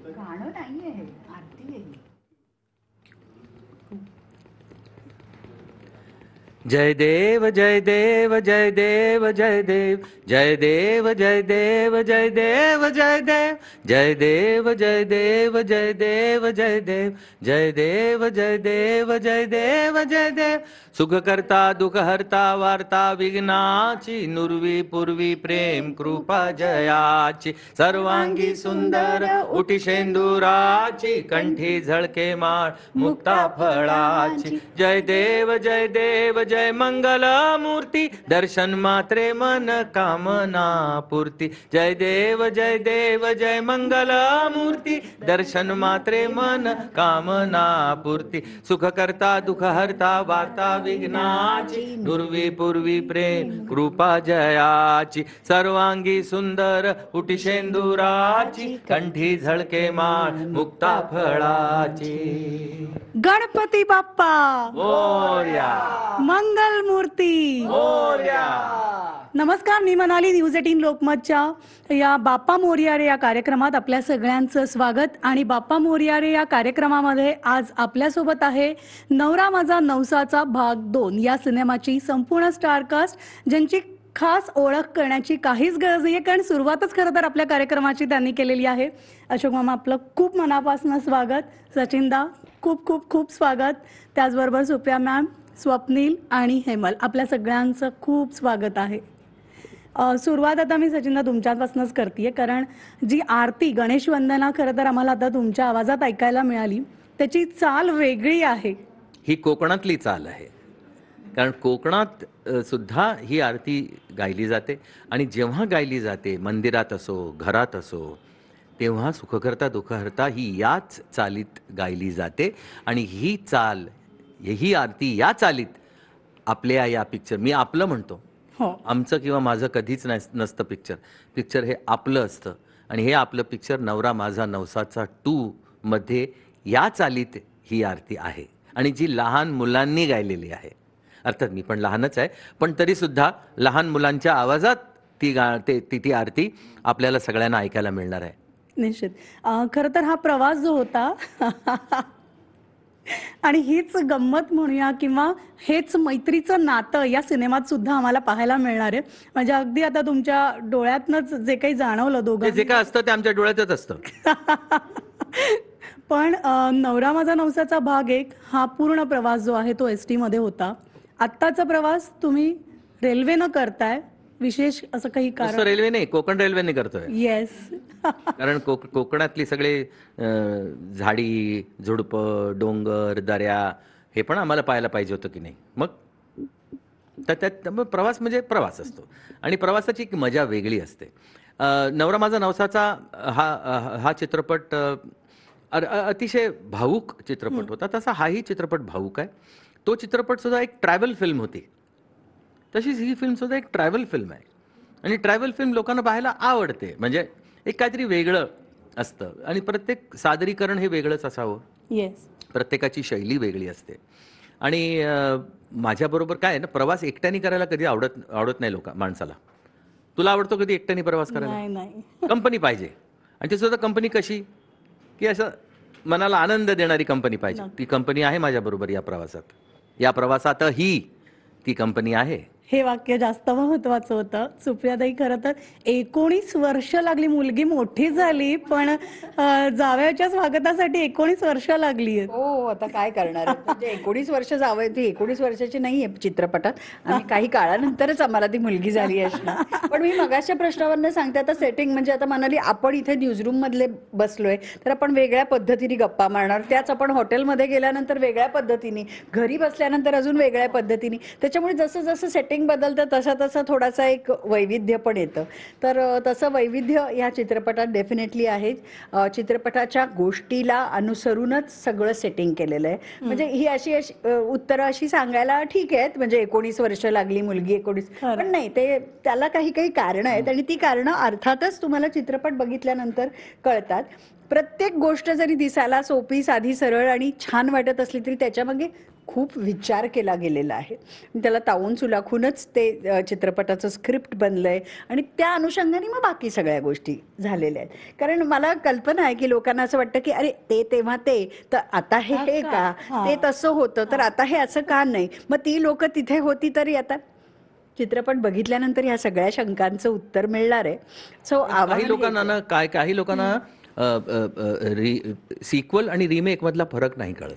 गाणं नाहीये हे, आरती आहे. जय देव जय देव जय देव जय देव जय देव जय देव जय देव जय देव जय देव जय देव जय देव जय देव जय देव जय देव जय देव जय देव सुख करता दुख हरता वार्ता विघ्नाची नुर्वी पूर्वी प्रेम कृपा जयाची सर्वांगी सुंदर उटी शेंदुराची कंठी झळके माळ मुक्ता फळाची जय देव जय देव जय मंगल मूर्ती दर्शन मात्रे मन कामना पूर्ती जय देव जय मंगल मूर्ती दर्शन मात्रे मन कामना पूर्ती सुख करता दुख हरता वार्ता विघ्नाची दुर्वी पूर्वी प्रेम कृपा जयाची सर्वांगी सुंदर उटी शेंदुराची कंठी झळके माळ मुक्ता फळाची गणपती बाप्पा मोरया मंगल मूर्ती मोरया. नमस्कार, मी मनाली. न्यूज 18 लोकमतच्या या बाप्पा मोरया रे या कार्यक्रमात आपल्या सगळ्यांचं स्वागत. आणि बाप्पा मोरया रे या कार्यक्रमामध्ये आज आपल्यासोबत आहे नवरा माझा नवसाचा भाग 2 या सिनेमाची संपूर्ण स्टारकास्ट, ज्यांची खास ओळख करण्याची काहीच गरज नाही आहे, कारण सुरुवातच खरं तर आपल्या कार्यक्रमाची त्यांनी केलेली आहे. अशोक मामा, आपलं खूप मनापासून स्वागत. सचिनदा, खूप खूप खूप स्वागत. त्याचबरोबर सुप्रिया मॅम, स्वप्नील आणि हेमल, आपल्या सगळ्यांचं खूप स्वागत आहे. सुरुवात आता मी सचिनदा तुमच्यापासूनच करते, कारण जी आरती गणेश वंदना खरं तर आम्हाला आता तुमच्या आवाजात ऐकायला मिळाली, त्याची चाल वेगळी आहे. ही कोकणातली चाल आहे, कारण कोकणात सुद्धा ही आरती गायली जाते. आणि जेव्हा गायली जाते, मंदिरात असो घरात असो, तेव्हा सुख करता दुःख हरता ही याच चालीत गायली जाते. आणि ही चाल, ही आरती या चालीत आपल्या या पिक्चर, मी आपलं म्हणतो, हो, आमचं किंवा माझं कधीच नसतं. पिक्चर हे आपलं असतं. आणि हे आपलं पिक्चर नवरा माझा नवसाचा 2 मध्ये या चालीत ही आरती आहे. आणि जी लहान मुलांनी गायलेली आहे. अर्थात मी पण लहानच आहे, पण तरी सुद्धा लहान मुलांच्या आवाजात ती आरती आपल्याला सगळ्यांना ऐकायला मिळणार आहे. निश्चित. खरं तर हा प्रवास जो होता आणि हीच गंमत म्हणूया किंवा हेच मैत्रीचं नातं या सिनेमात सुद्धा आम्हाला पाहायला मिळणार आहे. म्हणजे अगदी आता तुमच्या डोळ्यातनंच जे काही जाणवलं दोघं, जे काय असतं ते आमच्या डोळ्यातच असतं. पण नवरा माझा नवसाचा भाग 1 हा पूर्ण प्रवास जो आहे तो ST मध्ये होता. आत्ताचा प्रवास तुम्ही रेल्वेनं करताय. विशेष असं काही कारण? रेल्वे नाही, कोकण रेल्वेने करतोय. येस. कारण कोकणातली सगळे झाडी झुडपं डोंगर दऱ्या हे पण आम्हाला पाहायला पाहिजे होतं की नाही. मग त्यात प्रवास म्हणजे प्रवास असतो. आणि प्रवासाची एक मजा वेगळी असते. नवरा माझा नवसाचा हा चित्रपट अतिशय भावूक चित्रपट होता. तसा हाही चित्रपट भावूक आहे. तो चित्रपट सुद्धा एक ट्रॅव्हल फिल्म होती. तशीच ही फिल्म सुद्धा एक ट्रॅव्हल फिल्म आहे. आणि ट्रॅव्हल फिल्म लोकांना पाहायला आवडते. म्हणजे एक काहीतरी वेगळं असतं. आणि प्रत्येक सादरीकरण हे वेगळंच असावं. येस. प्रत्येकाची शैली वेगळी असते. आणि माझ्याबरोबर काय आहे ना, प्रवास एकट्याने करायला कधी आवडत नाही माणसाला. तुला आवडतो कधी एकट्याने प्रवास करायला? नाही. कंपनी पाहिजे. आणि ती सुद्धा कंपनी कशी, की असं मनाला आनंद देणारी कंपनी पाहिजे. ती कंपनी आहे माझ्याबरोबर या प्रवासात. या प्रवासातही ती कंपनी आहे. हे वाक्य जास्त महत्वाचं होतं. सुप्रियाताई, खरं तर 19 वर्ष लागली. मुलगी मोठी झाली, पण जावयाच्या स्वागतासाठी 19 वर्ष लागली आहेत. हो, आता काय करणार आहे? म्हणजे 19 वर्ष जावं, ती 19 वर्षाची नाही आहे चित्रपटात. आणि काही काळानंतरच आम्हाला ती मुलगी झाली असणार. पण मी मगाच्या प्रश्नावरनं सांगते, आता सेटिंग म्हणजे आता म्हणाली आपण इथे न्यूजरूम मधले बसलोय तर आपण वेगळ्या पद्धतीने गप्पा मारणार, त्याच आपण हॉटेलमध्ये गेल्यानंतर वेगळ्या पद्धतीने, घरी बसल्यानंतर अजून वेगळ्या पद्धतीने. त्याच्यामुळे जसं जसं सेटिंग बदलतं तसा थोडासा एक वैविध्य पण येतं. तर तसं वैविध्य या चित्रपटात डेफिनेटली आहे. चित्रपटाच्या गोष्टीला अनुसरूनच सगळं सेटिंग केलेलं आहे. म्हणजे ही अशी उत्तरं अशी सांगायला ठीक आहेत, म्हणजे 19 वर्ष लागली मुलगी 19, पण नाही, ते त्याला काही काही कारणं आहेत. आणि ती कारणं अर्थातच तुम्हाला चित्रपट बघितल्यानंतर कळतात. प्रत्येक गोष्ट जरी दिसायला सोपी साधी सरळ आणि छान वाटत असली तरी त्याच्यामागे खूप विचार केला गेलेला आहे. त्याला तावून सुलाखूनच ते चित्रपटाचं स्क्रिप्ट बनलंय आणि त्या अनुषंगाने मग बाकी सगळ्या गोष्टी झालेल्या आहेत. कारण मला कल्पना आहे की लोकांना असं वाटतं की अरे ते तेव्हा ते तर आता हे का, ते तसं होतं तर आता हे असं का नाही, मग ती लोक तिथे होती तरी आता चित्रपट बघितल्यानंतर ह्या सगळ्या शंकांचं उत्तर मिळणार आहे. सो काही लोकांना ना काही लोकांना सिक्वल आणि रिमेक मधला फरक नाही कळत.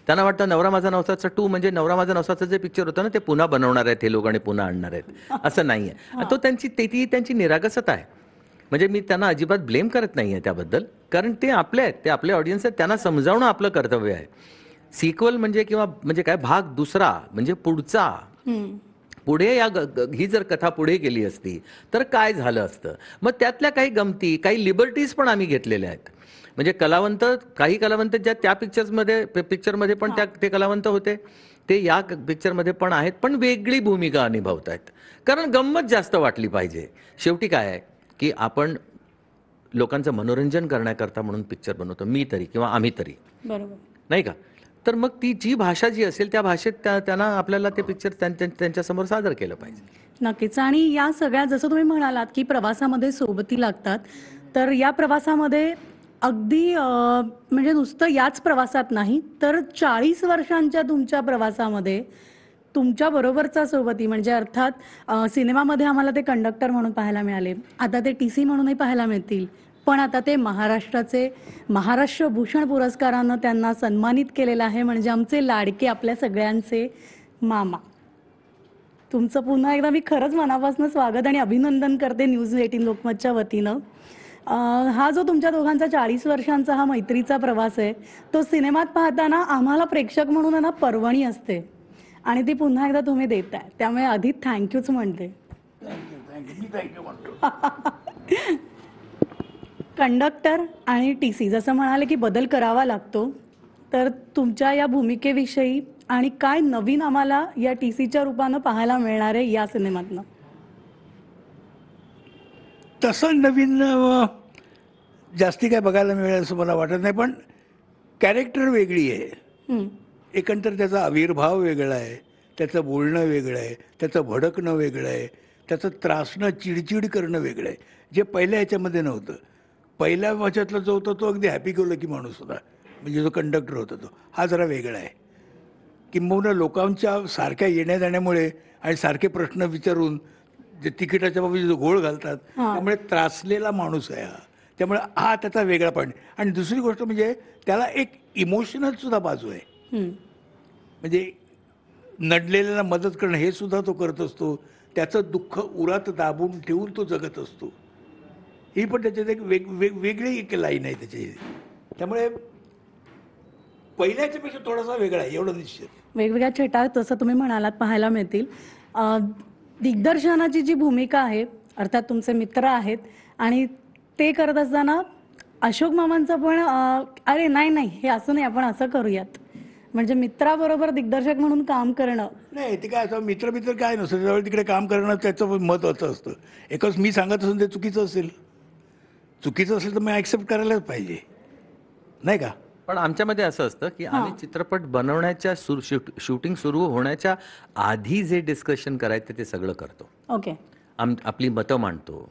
त्यांना वाटतं नवरा माझा नवसाचा 2 म्हणजे नवरा माझा नवसाचं जे पिक्चर होतं ना ते पुन्हा बनवणार आहेत हे लोक आणि पुन्हा आणणार आहेत, असं नाहीये. तो ती त्यांची निरागसता आहे. म्हणजे मी त्यांना अजिबात ब्लेम करत नाहीये त्याबद्दल, कारण ते आपले आहेत, ते आपले ऑडियन्स आहेत, त्यांना समजावणं आपलं कर्तव्य आहे. सिक्वल म्हणजे किंवा म्हणजे काय भाग दुसरा म्हणजे पुढचा, पुढे ही जर कथा पुढे गेली असती तर काय झालं असतं. मग त्यातल्या काही गमती, काही लिबर्टीज पण आम्ही घेतलेल्या आहेत. म्हणजे काही कलावंत ज्या त्या पिक्चरमध्ये पण ते कलावंत होते, ते या पिक्चरमध्ये पण आहेत, पण वेगळी भूमिका निभावत आहेत. कारण गंमत जास्त वाटली पाहिजे. शेवटी काय आहे की आपण लोकांचं मनोरंजन करण्याकरता म्हणून पिक्चर बनवतो, मी तरी किंवा आम्ही तरी, बरोबर नाही का. तर मग ती जी भाषा जी असेल त्या भाषेत त्यांना आपल्याला ते पिक्चर त्यांच्यासमोर सादर केलं पाहिजे. नक्कीच. आणि या सगळ्या जसं तुम्ही म्हणालात की प्रवासामध्ये सोबती लागतात, तर या प्रवासामध्ये अगदी म्हणजे नुसतं याच प्रवासात नाही तर 40 वर्षांच्या तुमच्या प्रवासामध्ये तुमच्या बरोबरचा सोबती म्हणजे अर्थात सिनेमामध्ये आम्हाला ते कंडक्टर म्हणून पाहायला मिळाले, आता ते TC म्हणूनही पाहायला मिळतील, पण आता ते महाराष्ट्र भूषण पुरस्कारानं त्यांना सन्मानित केलेलं आहे, म्हणजे आमचे लाडके आपल्या सगळ्यांचे मामा. तुमचं पुन्हा एकदा मी खरंच मनापासून स्वागत आणि अभिनंदन करते न्यूज 18 लोकमतच्या वतीनं. हा जो तुमच्या दोघांचा 40 वर्षांचा हा मैत्रीचा प्रवास आहे, तो सिनेमात पाहताना आम्हाला प्रेक्षक म्हणून आहे ना पर्वणी असते आणि ती पुन्हा एकदा तुम्ही देताय, त्यामुळे आधी थँक्यूच म्हणते. कंडक्टर आणि TC जसं म्हणाले की बदल करावा लागतो, तर तुमच्या या भूमिकेविषयी आणि काय नवीन आम्हाला या TCच्या रूपानं पाहायला मिळणार आहे या सिनेमातनं? तसं नवीन जास्ती काय बघायला मिळेल असं मला वाटत नाही, पण कॅरेक्टर वेगळी आहे. एकंदर त्याचा आविर्भाव वेगळा आहे, त्याचं बोलणं वेगळं आहे, त्याचं भडकणं वेगळं आहे, त्याचं त्रासणं चिडचिड करणं वेगळं आहे, जे पहिल्या ह्याच्यामध्ये नव्हतं. पहिल्या ह्याच्यातला जो होता तो अगदी हॅपी गो लकी माणूस होता, म्हणजे जो कंडक्टर होता तो हा जरा वेगळा आहे. किंबहुना लोकांच्या सारख्या येण्या जाण्यामुळे आणि सारखे प्रश्न विचारून जे तिकिटाच्या बाबतीत जो घोळ घालतात त्यामुळे त्रासलेला माणूस आहे हा. त्यामुळे हा त्याचा वेगळा पॉईंट. आणि दुसरी गोष्ट म्हणजे त्याला एक इमोशनल सुद्धा बाजू आहे. म्हणजे नडलेल्याला मदत करणं हे सुद्धा तो करत असतो, त्याचं दुःख उरात दाबून ठेवून तो जगत असतो. ही पण त्याच्यात एक वेगळी एक लाईन आहे त्याची. त्यामुळे पहिल्याच्यापेक्षा थोडासा वेगळा आहे एवढं निश्चित. वेगवेगळ्या छटा तसं तुम्ही म्हणालात पाहायला मिळतील. दिग्दर्शनाची जी भूमिका आहे, अर्थात तुमचे मित्र आहेत आणि ते करत असताना अशोक मामांचं पण अरे नाही हे असं नाही, आपण असं करूयात, म्हणजे मित्राबरोबर दिग्दर्शक म्हणून काम करणं. नाही ते काय असं मित्र काय नसतं, त्यावेळी तिकडे काम करणं त्याचं महत्त्वाचं असतं. एकच मी सांगत असेल ते चुकीचं असेल तर मी ॲक्सेप्ट करायलाच पाहिजे, नाही का. पण आमच्यामध्ये असं असतं की आम्ही चित्रपट बनवण्याच्या शूटिंग सुरू होण्याच्या आधी जे डिस्कशन करायचं ते सगळं करतो. ओके. आपली मतं मांडतो.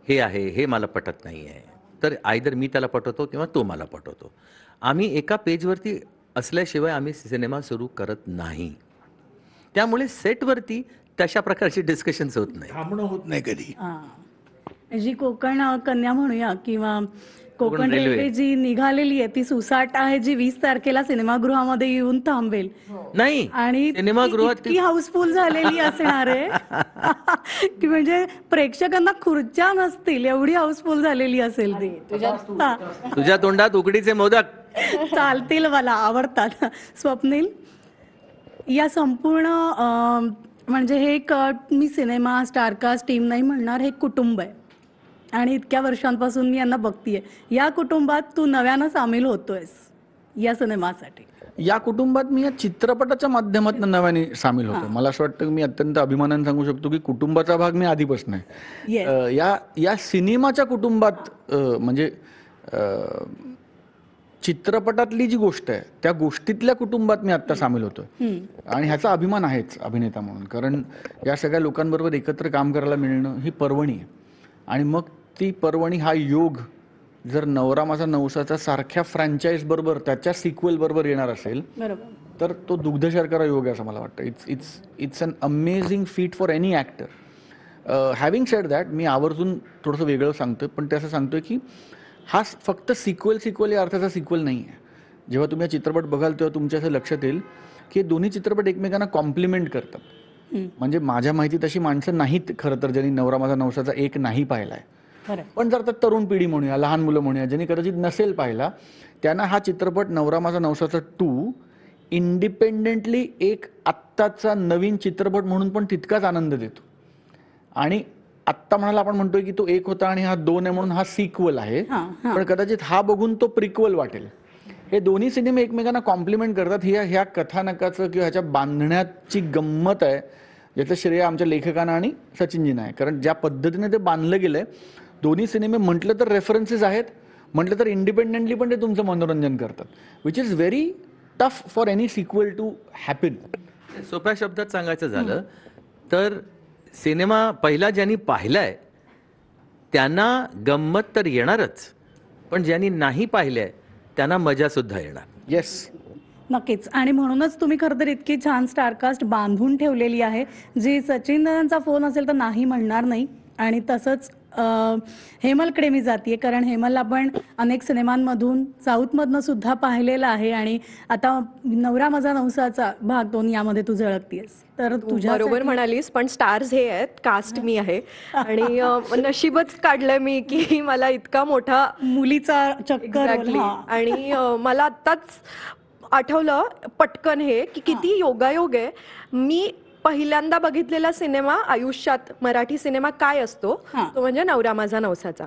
हे आहे, हे मला पटत नाही आहे, तर आयदर मी त्याला पटवतो किंवा तो मला पटवतो. आम्ही एका पेजवरती असल्याशिवाय आम्ही सिनेमा सुरू करत नाही. त्यामुळे सेटवरती तशा प्रकारची डिस्कशन्स होत नाही, थांबणं होत नाही कधी. जी कोकण कन्या म्हणूया किंवा कोकण रेल्वे जी निघालेली आहे ती सुसाट आहे, जी 20 तारखेला सिनेमागृहामध्ये येऊन थांबेल. नाही आणि सिनेमागृहात इतकी हाऊसफुल झालेली असणार आहे की म्हणजे प्रेक्षकांना खुर्च्या नसतील एवढी हाऊसफुल झालेली असेल ती. तुझ्या तोंडात उकडीचे मोदक चालतील, मला आवडतात. स्वप्नील, या संपूर्ण म्हणजे हे एक मी सिनेमा स्टारकास्ट टीम नाही म्हणणार, हे कुटुंब आहे आणि इतक्या वर्षांपासून मी यांना बघतीये. या कुटुंबात तू नव्यानं सामील होतोयस या सिनेमासाठी. या कुटुंबात मी या चित्रपटाच्या माध्यमातून नव्याने सामील होतो. मला असं वाटतं की मी अत्यंत अभिमानाने सांगू शकतो की कुटुंबाचा भाग मी आधीपासून आहे. या सिनेमाच्या कुटुंबात म्हणजे चित्रपटातली जी गोष्ट आहे त्या गोष्टीतल्या कुटुंबात मी आता सामील होतोय आणि ह्याचा अभिमान आहेच अभिनेता म्हणून, कारण या सगळ्या लोकांबरोबर एकत्र काम करायला मिळणं ही पर्वणी आहे. आणि मग ती पर्वणी, हा योग जर नवरा माझा नवसाचा सारख्या फ्रँचाईज बरोबर त्याच्या सिक्वेल बरोबर येणार असेल बरोबर. तर तो दुग्धशर्करा योग आहे असं मला वाटतं. It's an amazing feat for any actor. Having said that, मी आवर्जून थोडंसं वेगळं सांगतोय, पण ते असं सांगतोय की हा फक्त सिक्वेल या अर्थाचा सिक्वेल नाही आहे. जेव्हा तुम्ही हा चित्रपट बघाल तेव्हा तुमच्या असं लक्षात येईल की हे दोन्ही चित्रपट एकमेकांना कॉम्प्लिमेंट करतात. म्हणजे माझ्या माहिती तशी माणसं नाहीत खरं तर ज्यांनी नवरा माझा नवसाचा एक नाही पाहिलाय, खरं. पण जर आता तरुण पिढी म्हणूया, लहान मुलं म्हणूया, ज्यांनी कदाचित नसेल पाहिला, त्यांना हा चित्रपट नवरा माझा नवसाचा 2 इंडिपेंडेंटली एक आत्ताचा नवीन चित्रपट म्हणून पण तितकाच आनंद देतो. आणि आत्ता म्हणाला आपण म्हणतोय की तो 1 होता आणि हा 2 आहे म्हणून हा सिक्वल आहे, पण कदाचित हा बघून तो प्रिक्वल वाटेल. हे दोन्ही सिनेमे एकमेकांना कॉम्प्लिमेंट करतात. ह्या कथानकाचं किंवा ह्याच्या बांधण्याची गंमत आहे, याचं श्रेय आमच्या लेखकांना आणि सचिनजींना आहे. कारण ज्या पद्धतीने ते बांधलं गेलंय, दोन्ही सिनेमे म्हटलं तर रेफरन्सेस आहेत, म्हटलं तर इंडिपेंडेंटली पण ते तुमचं मनोरंजन करतात, which is very tough for any sequel to happen. सोप्या शब्दात सांगायचं झालं तर सिनेमा पहिला ज्यांनी पाहिलाय त्यांना गंमत तर येणारच, पण ज्यांनी नाही पाहिलंय त्यांना मजा सुद्धा येणार. येस, नक्कीच. आणि म्हणूनच तुम्ही खरं तर इतकी छान स्टारकास्ट बांधून ठेवलेली आहे, जी सचिन दादांचा फोन असेल तर नाही म्हणणार नाही. आणि तसंच हेमलकडे मी जाते, कारण हेमलला पण अनेक सिनेमांमधून साऊथमधनं सुद्धा पाहिलेलं आहे आणि आता नवरा माझा नवसाचा भाग 2 यामध्ये तू झळकतेस. तर तुझ्या बरोबर म्हणालीस, पण स्टार्स हे आहेत, कास्ट मी आहे. आणि नशीबच काढलंय मी की मला इतका मोठा मुलीचा चक्कर. Exactly. आणि मला आत्ताच आठवलं पटकन हे की किती योगायोग आहे. मी पहिल्यांदा बघितलेला सिनेमा आयुष्यात, मराठी सिनेमा काय असतो तो म्हणजे नवरा माझा नवसाचा.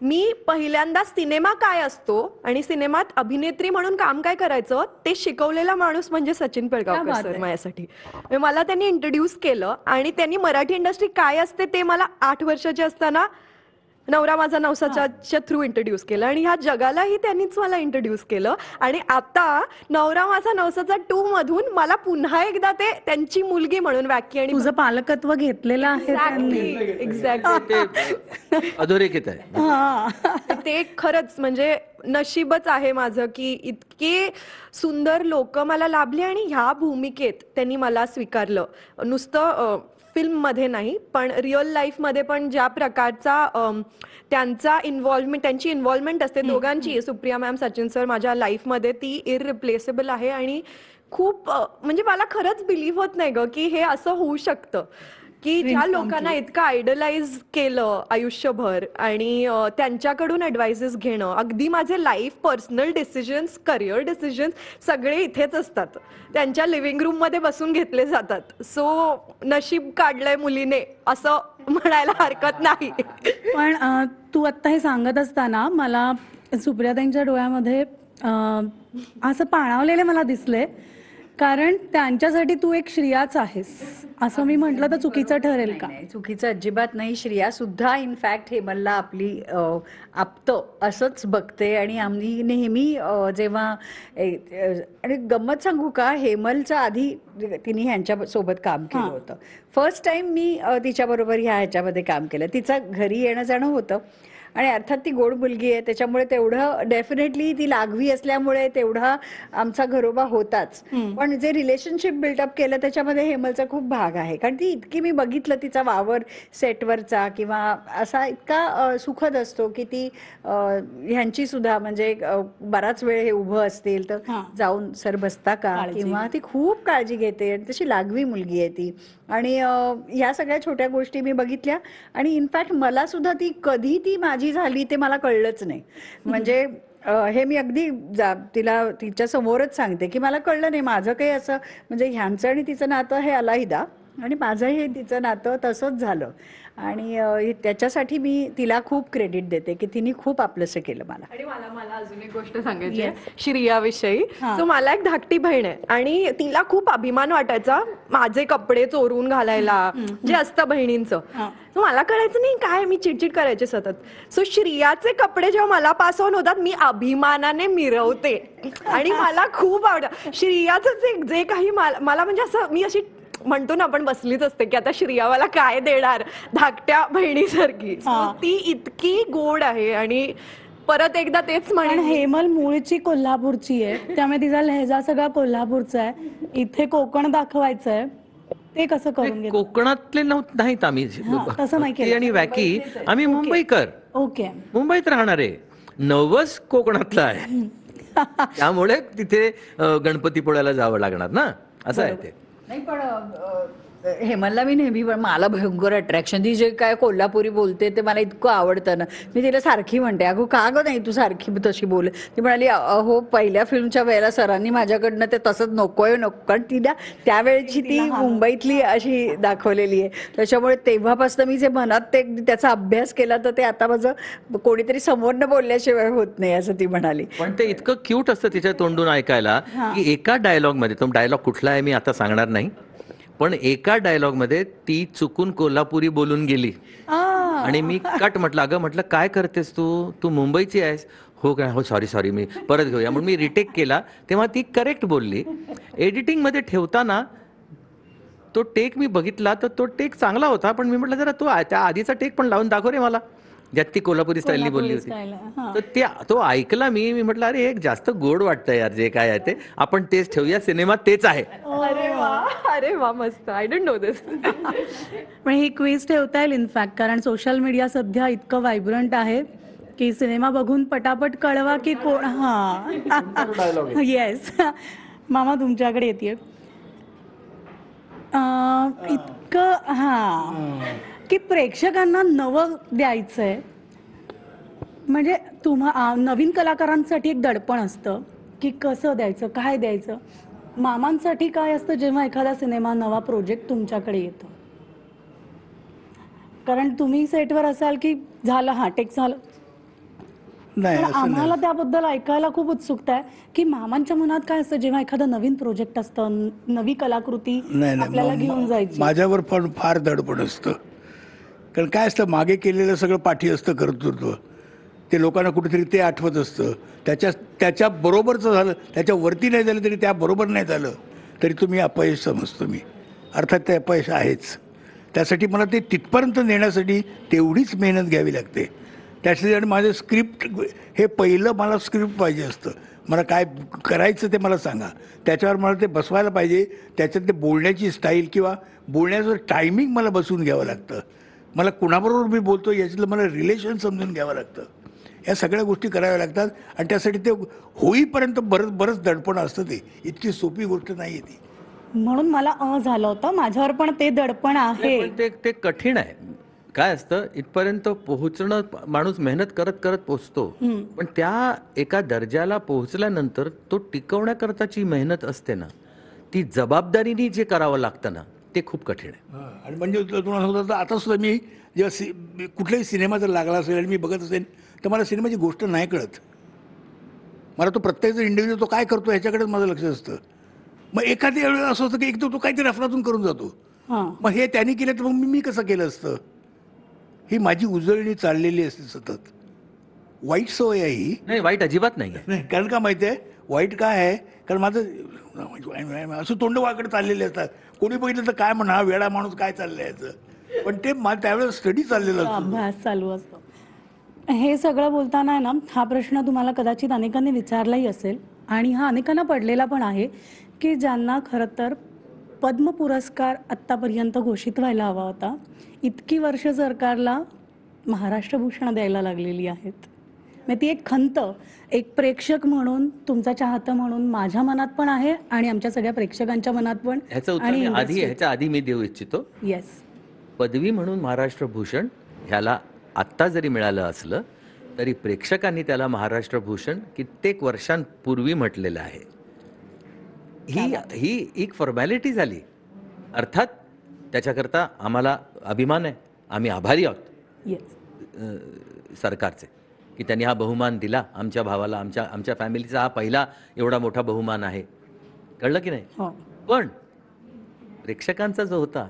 मी पहिल्यांदा सिनेमा काय असतो आणि सिनेमात अभिनेत्री म्हणून काम काय करायचं ते शिकवलेला माणूस म्हणजे सचिन पिळगावकर सर माझ्यासाठी. मला त्यांनी इंट्रोड्यूस केलं आणि त्यांनी मराठी इंडस्ट्री काय असते ते मला 8 वर्षाचे असताना नवरा माझा नवसाच्या थ्रू इंट्रोड्यूस केलं आणि ह्या जगालाही त्यांनीच मला इंट्रोड्यूस केलं. आणि आता नवरा माझा नवसाचा 2 मधून मला पुन्हा एकदा ते त्यांची मुलगी म्हणून व्याख्या आणि तुझं पालकत्व घेतलेलं आहे त्यांनी. एक्झॅक्टली ते अधोरेखित आहे. ते खरंच म्हणजे नशीबच आहे माझं की इतके सुंदर लोक मला लाभली आणि ह्या भूमिकेत त्यांनी मला स्वीकारलं. नुसतं फिल्ममध्ये नाही पण रिअल लाईफमध्ये पण ज्या प्रकारचा त्यांचा इन्व्हॉल्वमेंट, त्यांची इन्व्हॉल्वमेंट असते दोघांची, सुप्रिया मॅम, सचिन सर माझ्या लाईफमध्ये, ती इररिप्लेसेबल आहे. आणि खूप म्हणजे मला खरंच बिलीव्ह होत नाही ग की हे असं होऊ शकतं की ज्या लोकांना इतकं आयडलाइज केलं आयुष्यभर आणि त्यांच्याकडून ॲडवाइसेस घेणं. अगदी माझे life, personal decisions, career decisions सगळे इथेच असतात, त्यांच्या लिव्हिंग रूममध्ये बसून घेतले जातात. सो नशीब काढलंय मुलीने असं म्हणायला हरकत नाही. पण तू आत्ता हे सांगत असताना मला सुप्रियाताईंच्या डोळ्यामध्ये असं पाणावलेले मला दिसले, कारण त्यांच्यासाठी तू एक श्रियाच आहेस. असं मी म्हटलं तर चुकीचं ठरेल का? नाही, चुकीचं अजिबात नाही. श्रिया सुद्धा इनफॅक्ट हेमलला आपली आपतं असंच बघते. आणि आम्ही नेहमी जेव्हा आणि गंमत सांगू का, हेमलच्या आधी तिने ह्यांच्या सोबत काम केलं होतं. फर्स्ट टाइम मी तिच्याबरोबर ह्याच्यामध्ये काम केलं. तिचं घरी येणं जाणं होतं आणि अर्थात ती गोड मुलगी आहे त्याच्यामुळे तेवढं डेफिनेटली ती लागवी असल्यामुळे तेवढा आमचा घरोबा होताच. पण जे रिलेशनशिप बिल्डअप केलं त्याच्यामध्ये हेमलचा खूप भाग आहे. कारण ती इतकी, मी बघितलं तिचा वावर सेटवरचा किंवा असा इतका सुखद असतो की ती ह्यांची सुद्धा म्हणजे बराच वेळ हे उभं असतील तर जाऊन सर बसता का, किंवा ती खूप काळजी घेते आणि तशी लागवी मुलगी आहे ती. आणि ह्या सगळ्या छोट्या गोष्टी मी बघितल्या आणि इनफॅक्ट मला सुद्धा ती कधी ती माझी झाली ते मला कळलंच नाही. म्हणजे हे मी अगदी तिला तिच्या समोरच सांगते की मला कळलं नाही. माझं काही असं म्हणजे ह्यांचं आणि तिचं नातं हे अलाहिदा, आणि माझंही तिचं नातं तसंच झालं. आणि त्याच्यासाठी मी तिला खूप क्रेडिट देते की तिने खूप आपलंसं केलं मला. आणि मला मला अजून एक गोष्ट सांगायची आहे श्रियाविषयी. सो मला एक धाकटी बहीण आहे आणि तिला खूप अभिमान वाटायचा माझे कपडे चोरून घालायला, जे असतं बहिणींचं. So मला कळायचं नाही काय, मी चिडचिड करायचे सतत. सो श्रियाचे कपडे जेव्हा मला पास ऑन होतात मी अभिमानाने मिरवते आणि मला खूप आवडतं श्रियाचं जे काही मला म्हणजे असं मी अशी म्हणतो ना आपण बसलीच असते की आता श्रिया मला काय देणार धाकट्या बहिणीसारखी. So ती इतकी गोड आहे आणि परत एकदा तेच पण म्हणेन हेमल मूळची कोल्हापूरची आहे, त्यामुळे तिचा लहेजा सगळा कोल्हापूरचा आहे. इथे कोकण दाखवायचं आहे, ते कसं करून घेतो? कोकणातले नाहीत आम्ही. तसं नाही भक्ती केलं. आणि वॅकी आम्ही मुंबईकर, ओके. मुंबईत राहणारे. नवस कोकणातला आहे, त्यामुळे तिथे गणपतीपुळ्याला जावं लागणार ना, असं आहे ते. नाही पण हेमलला मी नेहमी, पण मला भयंकर अट्रॅक्शन ती जे काय कोल्हापुरी बोलते ते मला इतकं आवडतं ना. मी तिला सारखी म्हणते अगो का गं नाही तू सारखी तशी बोल. ती म्हणाली अहो पहिल्या फिल्मच्या वेळेला सरांनी माझ्याकडनं ते तसंच नकोय नको, कारण तिला त्यावेळेची ती मुंबईतली अशी दाखवलेली आहे. त्याच्यामुळे तेव्हापासून मी जे मनात ते त्याचा अभ्यास केला तर ते आता माझं कोणीतरी समोरनं बोलल्याशिवाय होत नाही असं ती म्हणाली. पण ते इतकं क्यूट असतं तिच्या तोंडून ऐकायला की एका डायलॉग मध्ये, तो डायलॉग कुठला आहे मी आता सांगणार नाही, पण एका डायलॉग मध्ये ती चुकून कोल्हापुरी बोलून गेली आणि मी कट म्हटलं, अगं म्हटलं काय करतेस तू, तू मुंबईची आहेस? हो काय, हो सॉरी मी परत घेऊया म्हणून मी रिटेक केला, तेव्हा ती करेक्ट बोलली. एडिटिंग मध्ये ठेवताना तो टेक मी बघितला तर तो टेक चांगला होता, पण मी म्हटलं जरा तो त्या आधीचा टेक पण लावून दाखव रे मला, ज्यात ती कोल्हापुरी स्टाईलनी बोलली होती. तर तो ऐकला मी म्हटलं अरे एक जास्त गोड वाटतं यार जे काय आहे ते, आपण तेच ठेवूया, सिनेमात तेच आहे. अरे वा मस्त. आय डोंट नो दिस. पण ही क्विज ठेवता येईल इनफॅक्ट, कारण सोशल मीडिया सध्या इतकं व्हायब्रंट आहे की सिनेमा बघून पटापट कळवा की कोण. हां येस. मामा तुमच्याकडे येते इतकं की प्रेक्षकांना नवं द्यायचंय, म्हणजे नवीन कलाकारांसाठी एक दडपण असतं की कसं द्यायचं, काय द्यायचं. मामांसाठी काय असतं जेव्हा एखादा सिनेमा नवा प्रोजेक्ट तुमच्याकडे येतो? कारण तुम्ही सेटवर असाल की झालं टेक झालं, नाही पण असं आम्हाला नाही. त्याबद्दल ऐकायला खूप उत्सुकता आहे की मामांच्या मनात काय असतं जेव्हा एखादं नवीन प्रोजेक्ट असतं, नवी कलाकृती आपल्याला घेऊन जायची. माझ्यावर पण फार दडपण असतं, कारण काय असतं मागे केलेलं सगळं पाठी असतं कर्तृत्व, ते लोकांना कुठेतरी ते आठवत असतं. त्याच्या बरोबरचं झालं, त्याच्यावरती नाही झालं तरी त्याबरोबर नाही झालं तरी तुम्ही अपयश समजतो मी. अर्थात ते अपयश आहेच, त्यासाठी मला ते तिथपर्यंत नेण्यासाठी तेवढीच मेहनत घ्यावी लागते. त्यासाठी आणि माझं स्क्रिप्ट हे पहिलं मला स्क्रिप्ट पाहिजे असतं, मला काय करायचं ते मला सांगा, त्याच्यावर मला ते बसवायला पाहिजे. त्याच्यात ते बोलण्याची स्टाईल किंवा बोलण्याचं टायमिंग मला बसवून घ्यावं लागतं. मला कुणाबरोबर मी बोलतो याच्यातलं मला रिलेशन समजून घ्यावं लागतं. या सगळ्या गोष्टी कराव्या लागतात आणि त्यासाठी ते होईपर्यंत बरंच दडपण असतं. ते इतकी सोपी गोष्ट नाही आहे ती. म्हणून मला झालं होतं, माझ्यावर पण ते दडपण आहे. पण ते कठीण आहे. काय असतं, इथपर्यंत पोहोचणं माणूस मेहनत करत करत पोहोचतो, पण त्या एका दर्जाला पोहोचल्यानंतर तो टिकवण्याकरताची मेहनत असते ना, ती जबाबदारीने जे करावं लागतं ना, ते खूप कठीण आहे. आणि म्हणजे तुम्हाला सांगतो तर आता सुद्धा मी जेव्हा कुठलाही सिनेमा जर लागला असेल आणि मी बघत असेल तर मला सिनेमाची गोष्ट नाही कळत. मला तो प्रत्येक इंडिव्हिज्युअल तो काय करतो ह्याच्याकडेच माझं लक्ष असतं. मग एखाद्या वेळेला असं असतं की एक तो काहीतरी अफलातून करून जातो, मग हे त्यांनी केलं तर मग मी कसं केलं असतं. ही माझी उजळणी चाललेली असते सतत. वाईट सवय आहे ही. नाही, वाईट अजिबात नाही. नाही, कारण का माहिती आहे वाईट काय आहे, कारण माझं असं तोंड वाकडे चाललेले असतात. कोणी बघितलं तर काय म्हणा हा वेळा माणूस काय चाललं याचं, पण ते त्यावेळेला स्टडी चाललेला असतो. अभ्यास चालू असतो. हे सगळं बोलताना आहे ना, हा प्रश्न तुम्हाला कदाचित अनेकांनी विचारलाही असेल आणि हा अनेकांना पडलेला पण आहे की ज्यांना खरं तर पद्म पुरस्कार आत्तापर्यंत घोषित व्हायला हवा होता, इतकी वर्ष सरकारला महाराष्ट्र भूषण द्यायला लागलेली आहेत. मग ती एक खंत, एक प्रेक्षक म्हणून, तुमचा चाहता म्हणून माझ्या मनात पण आहे आणि आमच्या सगळ्या प्रेक्षकांच्या मनात पण. ह्याचं उत्तर ह्याच्या आधी मी देऊ इच्छितो. येस. पदवी म्हणून महाराष्ट्र भूषण ह्याला आत्ता जरी मिळालं असलं तरी प्रेक्षकांनी त्याला महाराष्ट्र भूषण कित्येक वर्षांपूर्वी म्हटलेलं आहे. ही एक फॉर्मॅलिटी झाली. अर्थात त्याच्याकरता आम्हाला अभिमान आहे, आम्ही आभारी आहोत येस. सरकारचे, की त्यांनी हा बहुमान दिला आमच्या भावाला. आमच्या फॅमिलीचा हा पहिला एवढा मोठा बहुमान आहे. कळलं की नाही? हो. पण प्रेक्षकांचा जो होता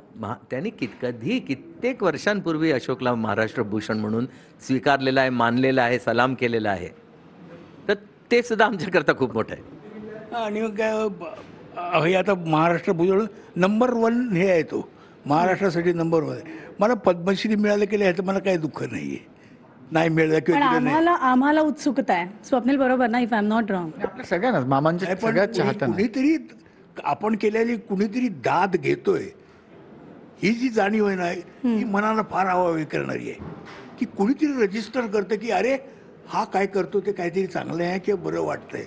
त्यांनी कित्येक वर्षांपूर्वी अशोकला महाराष्ट्र भूषण म्हणून स्वीकारलेला आहे, मानलेला आहे, सलाम केलेला आहे. तर ते सुद्धा आमच्याकरता खूप मोठं आहे. आणि मग काय हे आता महाराष्ट्र भूषण नंबर 1 हे आहे, तो महाराष्ट्रासाठी नंबर 1 आहे. मला पद्मश्री मिळालं केलं ह्याचं मला काही दुःख नाही आहे, नाही मिळालं पण किंवा दिलं नाही. आम्हाला उत्सुकता आहे. स्वप्नील बरोबर ना, if I am not wrong? आपल्या सगळ्यांनाच मामांच्या नाही, पण सगळ्यात चाहत्या कुणीतरी आपण केलेली कुणीतरी दाद घेतोय, ही जी जाणीव आहे ना, ही मनाला फार हवावी करणारी आहे. की कुणीतरी रजिस्टर करतं की अरे हा काय करतो ते काहीतरी चांगलं आहे किंवा बरं वाटतंय,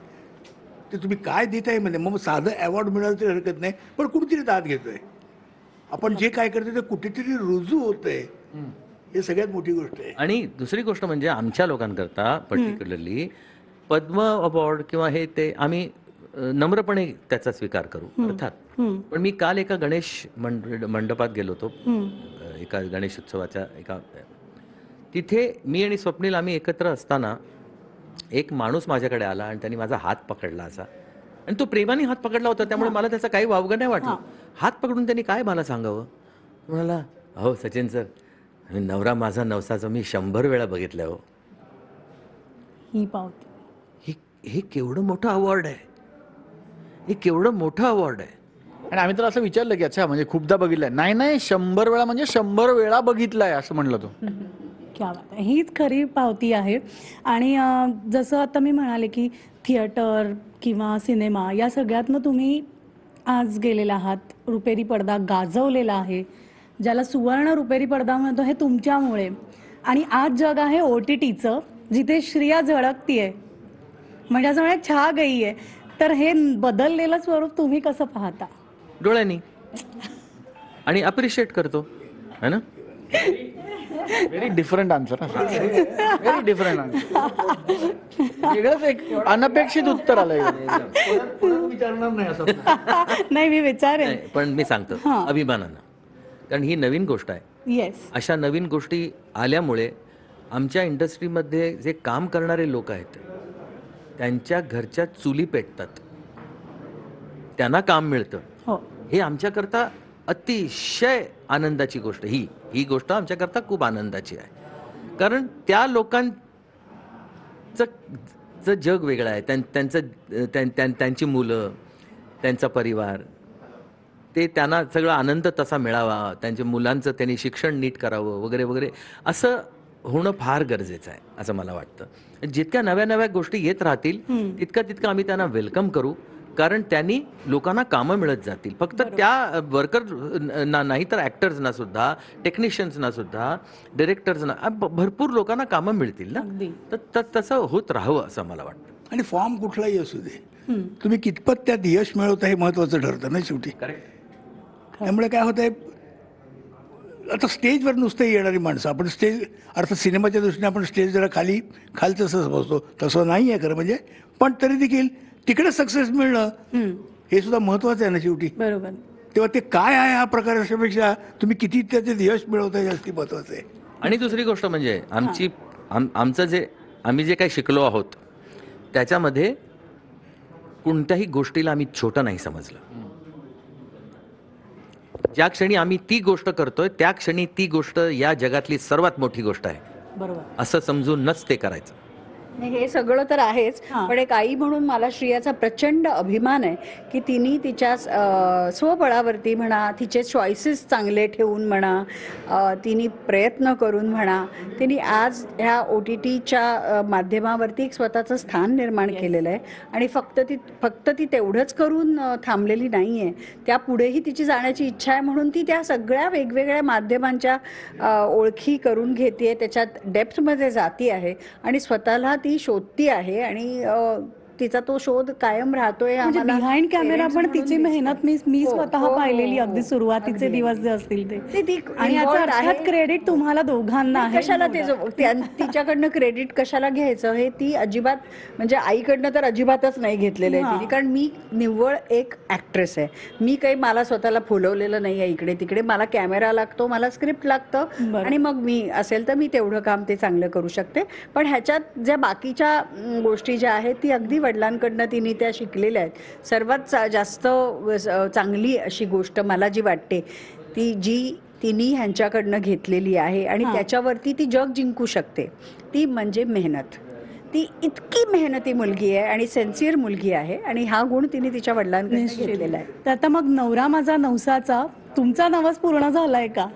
ते तुम्ही काय देताय म्हणजे. मग साधं अवॉर्ड मिळालं तरी हरकत नाही, पण कुणीतरी दाद घेतोय. आपण जे काय करतो ते कुठेतरी रुजू होतंय, हे सगळ्यात मोठी गोष्ट आहे. आणि दुसरी गोष्ट म्हणजे आमच्या लोकांकरता पर्टिक्युलरली पद्म अवॉर्ड किंवा हे ते आम्ही नम्रपणे त्याचा स्वीकार करू अर्थात. पण मी काल एका गणेश मंडपात गेलो होतो, एका गणेश उत्सवाच्या तिथे मी आणि स्वप्नील आम्ही एकत्र असताना एक माणूस माझ्याकडे आला आणि त्यांनी माझा हात पकडला असा, आणि तो प्रेमाने हात पकडला होता, त्यामुळे मला त्याचा काही वावगं नाही वाटलं. हात पकडून त्यांनी काय मला सांगावं, म्हणाला हो सचिन सर, नवरा माझा नवसाचं मी 100 वेळा बघितलं हो. ही पावती. हे केवढं मोठं अवॉर्ड आहे, हे केवढं मोठं अवॉर्ड आहे. आणि आम्ही तर असं विचारलं की अच्छा म्हणजे खूपदा बघितलंय? नाही 100 वेळा म्हणजे 100 वेळा बघितलाय असं म्हणलं तो. क्या बात आहे. हीच खरी पावती आहे. आणि जसं आता मी म्हणाले की थिएटर किंवा सिनेमा या सगळ्यातनं तुम्ही आज गेलेला आहात, रुपेरी पडदा गाजवलेला आहे, ज्याला सुवर्ण रुपेरी पडदा म्हणतो, हे तुमच्यामुळे. आणि आज जग आहे OTTचं, जिथे श्रिया झळकतीये, म्हणजे असं म्हणजे छा गई आहे. तर हे बदललेलं स्वरूप तुम्ही कसं पाहता? डोळ्यांनी, आणि अप्रिशिएट करतो है ना. Very different answer. Very different answer. वेगळंच एक अनपेक्षित उत्तर आलंय. विचारणार नाही असं. नाही, मी विचारेन. नाही, पण मी सांगतो अभिमानानं, कारण ही नवीन गोष्ट आहे. येस. अशा नवीन गोष्टी आल्यामुळे आमच्या इंडस्ट्रीमध्ये जे काम करणारे लोक आहेत त्यांच्या घरच्या चुली पेटतात, त्यांना काम मिळतं. हो. हे आमच्याकरता अतिशय आनंदाची गोष्ट. ही गोष्ट आमच्याकरता खूप आनंदाची आहे, कारण त्या लोकांचं जग वेगळं आहे. त्यांची मुलं, त्यांचा परिवार, ते त्यांना सगळा आनंद तसा मिळावा, त्यांच्या मुलांचं त्यांनी शिक्षण नीट करावं वगैरे वगैरे, असं होणं फार गरजेचं आहे असं मला वाटतं. जितक्या नव्या नव्या गोष्टी येत राहतील तितकं आम्ही त्यांना वेलकम करू, कारण त्यांनी लोकांना कामं मिळत जातील. फक्त त्या वर्कर नाही तर ॲक्टर्सना सुद्धा, टेक्निशियन्सना सुद्धा, डिरेक्टर्सना, भरपूर लोकांना कामं मिळतील ना. तर तसं होत राहावं असं मला वाटतं. आणि फॉर्म कुठलाही असू दे, तुम्ही कितपत त्यात यश मिळवता हे महत्वाचं ठरतं ना शेवटी. त्यामुळे काय होतंय, आता स्टेजवर नुसतं येणारी माणसं, आपण स्टेज अर्थात सिनेमाच्या दृष्टीने आपण स्टेज जरा खालचं असं समजतो, तसं नाही आहे खरं म्हणजे. पण तरी देखील तिकडे सक्सेस मिळणं हे सुद्धा महत्वाचं आहे ना शेवटी. बरोबर. तेव्हा ते काय आहे हा प्रकार अशापेक्षा तुम्ही किती त्याच्यात यश मिळवताय जास्ती महत्वाचं आहे. आणि दुसरी गोष्ट म्हणजे आम्ही जे काही शिकलो आहोत त्याच्यामध्ये कोणत्याही गोष्टीला आम्ही छोटं नाही समजलं. ज्या क्षणी आम्ही ती गोष्ट करतोय त्या क्षणी ती गोष्ट या जगातली सर्वात मोठी गोष्ट आहे बरोबर. असं समजूनच ते करायचं. हे सगळं तर आहेच, पण एक आई म्हणून मला श्रियाचा प्रचंड अभिमान आहे की तिने तिच्या स्वबळावरती म्हणा, तिचे चॉईसेस चांगले ठेवून म्हणा, तिने प्रयत्न करून म्हणा, तिने आज ह्या OTTच्या माध्यमावरती एक स्वतःचं स्थान निर्माण केलेलं आहे. आणि फक्त ती तेवढंच करून थांबलेली नाही आहे, त्यापुढेही तिची जाण्याची इच्छा आहे. म्हणून ती त्या सगळ्या वेगवेगळ्या माध्यमांच्या ओळखी करून घेते, त्याच्यात डेप्थमध्ये जाती आहे आणि स्वतःला ती शोधती आहे. आणि तिचा तो शोध कायम राहतोय म्हणजे आम्हाला बिहाइंड कॅमेरा parents पण म्हणून तिची दिसतं. मेहनत मी हो, स्वतः हो, पाहिलेली हो, अगदी हो. सुरुवातीचे अगदी. दिवस जे असतील ती ते आणि याचा involved अर्थात आहे. क्रेडिट तुम्हाला दोघांना नाही, आहे कशाला no ते doubt. तिच्याकडनं क्रेडिट कशाला घ्यायचं हे ती अजिबात म्हणजे आईकडनं तर अजिबातच नाही घेतलेलं आहे तिने, कारण मी निव्वळ एक ऍक्ट्रेस आहे. मी काही मला स्वतःला फुलवलेलं नाही आहे इकडे तिकडे. मला कॅमेरा लागतो, मला स्क्रिप्ट लागतं बरं. आणि मग मी असेल तर मी तेवढं काम ते चांगलं करू शकते. पण ह्याच्यात ज्या बाकीच्या गोष्टी ज्या आहेत ती अगदी वडिलांकडनं तिने त्या शिकलेल्या आहेत. सर्वात जास्त चांगली अशी गोष्ट मला जी वाटते ती तिने ह्यांच्याकडनं घेतलेली आहे आणि त्याच्यावरती ती जग जिंकू शकते, ती म्हणजे मेहनत. ती इतकी मेहनती मुलगी आहे आणि सेन्सिअर मुलगी आहे आणि हा गुण तिने तिच्या वडिलांकडनं घेतलेला आहे. तर आता मग नवरा माझा नवसाचा तुमचा नवस पूर्ण झालाय का?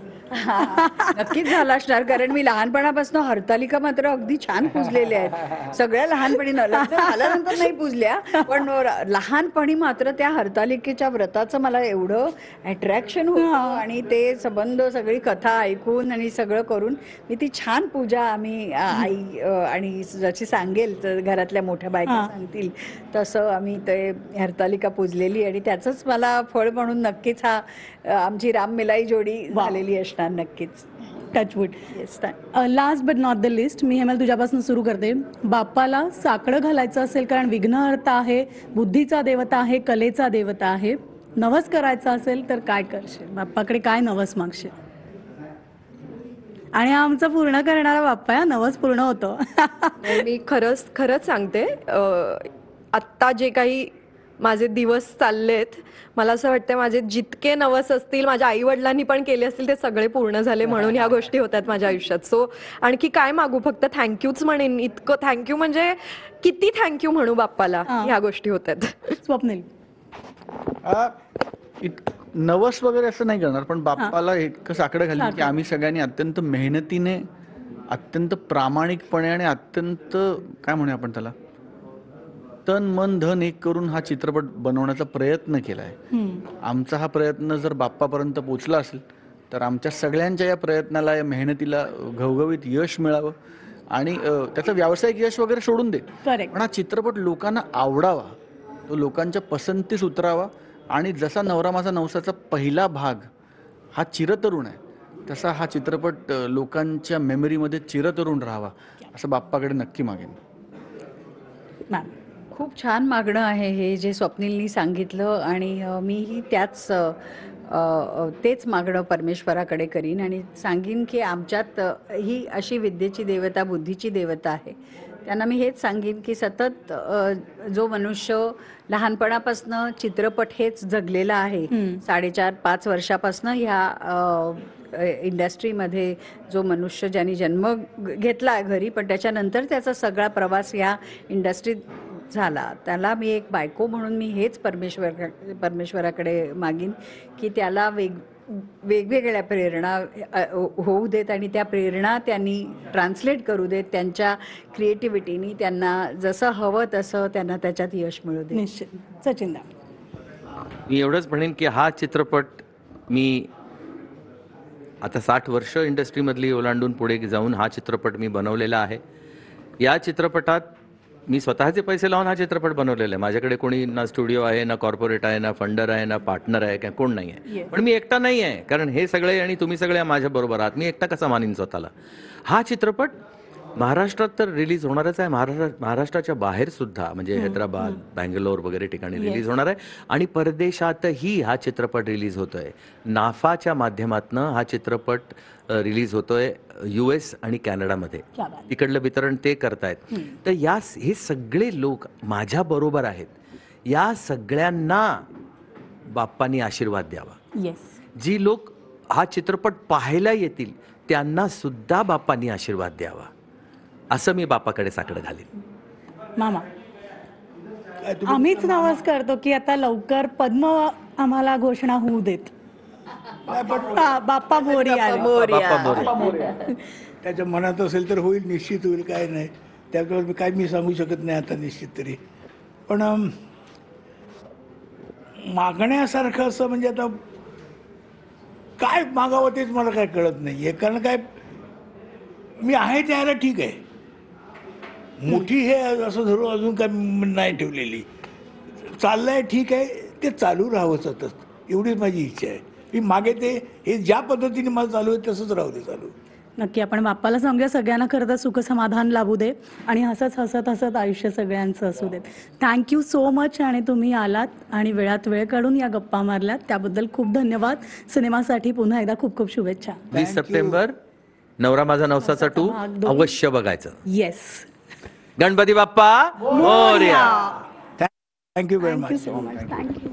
नक्कीच झाला असणार, कारण मी लहानपणापासून हरतालिका मात्र अगदी छान पुजलेल्या आहेत. सगळ्या लहानपणी लग्न झाल्यानंतर नाही पुजल्या, पण लहानपणी मात्र त्या हरतालिकेच्या व्रताचं मला एवढं अट्रॅक्शन होतं आणि ते संबंध सगळी कथा ऐकून आणि सगळं करून मी ती छान पूजा आम्ही आई आणि जशी सांगेल तर घरातल्या मोठ्या बायका सांगतील तसं आम्ही ते हरतालिका पूजलेली आणि त्याचंच मला फळ म्हणून नक्कीच हा आमची राममिलाई जोडी झालेली असणार नक्कीच. Touch wood. Yes. Last but not the least, मी हेमल तुझ्यापासून सुरू करते. बाप्पाला साकडं घालायचं असेल, कारण विघ्नहर्ता आहे, बुद्धीचा देवता आहे, कलेचा देवता आहे, नवस करायचा असेल तर काय करशील? बाप्पाकडे काय नवस मागशील? आणि हा आमचा पूर्ण करणारा बाप्पा आहे, नवस पूर्ण होतो. मी खरंच सांगते, आत्ता जे काही माझे दिवस चाललेत, मला असं वाटतं माझे जितके नवस असतील माझ्या आई वडिलांनी पण केले असतील ते सगळे पूर्ण झाले, म्हणून ह्या गोष्टी होतात माझ्या आयुष्यात. सो आणखी काय मागू, फक्त थँक्यूच म्हणेन. इतकं थँक्यू म्हणजे किती थँक्यू म्हणू बाप्पाला, ह्या गोष्टी होतात. स्वप्नील. नवस वगैरे असं नाही करणार, पण बाप्पाला इतकं साकडं घालीन की आम्ही सगळ्यांनी अत्यंत मेहनतीने, अत्यंत प्रामाणिकपणे आणि अत्यंत काय म्हणूया आपण त्याला, तन मन धन एक करून हा चित्रपट बनवण्याचा प्रयत्न केला आहे. आमचा हा प्रयत्न जर बाप्पापर्यंत पोचला असेल तर आमच्या सगळ्यांच्या या प्रयत्नाला, या मेहनतीला घवघवीत यश मिळावं आणि त्याचं व्यावसायिक यश वगैरे सोडून दे, पण हा चित्रपट लोकांना आवडावा, तो लोकांच्या पसंतीस उतरावा आणि जसा नवरा माझा नवसाचा पहिला भाग हा चिरतरुण आहे तसा हा चित्रपट लोकांच्या मेमरीमध्ये चिरतरुण राहावा असं बाप्पाकडे नक्की मागेन. खूप छान मागणं आहे हे जे स्वप्नीलनी सांगितलं आणि मीही तेच मागणं परमेश्वराकडे करीन आणि सांगीन की आमच्यात ही अशी विद्येची देवता, बुद्धीची देवता आहे. त्यांना मी हेच सांगीन की सतत जो मनुष्य लहानपणापासनं चित्रपट हेच जगलेला आहे, 4.5-5 वर्षापासनं ह्या इंडस्ट्रीमध्ये जो मनुष्य ज्यांनी जन्म घेतला घरी, पण त्याच्यानंतर त्याचा सगळा प्रवास ह्या इंडस्ट्रीत झाला, त्याला मी एक बायको म्हणून मी हेच परमेश्वराकडे मागीन की त्याला वेगवेगळ्या प्रेरणा होऊ देत आणि त्या प्रेरणा त्यांनी ट्रान्सलेट करू देत त्यांच्या क्रिएटिव्हिटीनी. त्यांना जसं हवं तसं त्यांना त्याच्यात यश मिळू दे. निश्चित. सचिन दा. मी एवढंच म्हणेन की हा चित्रपट मी आता 60 वर्ष इंडस्ट्रीमधली ओलांडून पुढे जाऊन हा चित्रपट मी बनवलेला आहे. या चित्रपटात मी स्वतःचे पैसे लावून हा चित्रपट बनवलेला आहे. माझ्याकडे कोणी ना स्टुडिओ आहे, ना कॉर्पोरेट आहे, ना फंडर आहे, ना पार्टनर आहे, काय कोण नाही आहे. पण मी एकटा नाही आहे, कारण हे सगळे आणि तुम्ही सगळे माझ्या बरोबर आहात. मी एकटा कसा मानीन स्वतःला? हा चित्रपट महाराष्ट्रात तर रिलीज होणारच आहे, महाराष्ट्राच्या बाहेर सुद्धा, म्हणजे हैदराबाद, बँगलोर वगैरे ठिकाणी रिलीज होणार आहे आणि परदेशातही हा चित्रपट रिलीज होतोय. नाफाच्या माध्यमातून हा चित्रपट रिलीज होतोय US आणि कॅनडामध्ये. तिकडलं वितरण ते करतायत. तर हे सगळे लोक माझ्या बरोबर आहेत. या सगळ्यांना बाप्पांनी आशीर्वाद द्यावा. जी लोक हा चित्रपट पाहायला येतील त्यांना सुद्धा बाप्पांनी आशीर्वाद द्यावा, असं मी बाप्पाकडे साकडं घालीन. मामा. आम्हीच नवस करतो की आता लवकर पद्म आम्हाला घोषणा होऊ देत. बाप्पा मोरया. बाप्पा मोरया. त्याच्या मनात असेल तर होईल, निश्चित होईल, काय नाही त्याबद्दल काय मी सांगू शकत नाही आता निश्चित तरी. पण मागण्यासारखं असं म्हणजे आता काय मागावं तेच मला काय कळत नाही आहे. कारण काय, मी आहे त्याला ठीक आहे, मोठी हे असं धरून अजून काय नाही ठेवलेली. चाललंय ठीक आहे, ते चालू राहावं सतत एवढीच माझी इच्छा आहे. मी मागे ते हे ज्या पद्धतीने मला चालू आहे तसंच राहू दे चालू. नक्की आपण बाप्पाला सांगूया सगळ्यांना खरं तर सुख समाधान लाभू दे आणि हसत हसत हसत आयुष्य सगळ्यांचं असू देत. Thank you so much. आणि तुम्ही आलात आणि वेळात वेळ काढून या गप्पा मारल्यात त्याबद्दल खूप धन्यवाद. सिनेमासाठी पुन्हा एकदा खूप खूप शुभेच्छा. 20 सप्टेंबर नवरा माझा नवसाचा 2 भाग 2. अवश्य बघायचं. येस. गणपती बाप्पा मोरया. Thank you very thank you much. So much. Thank you.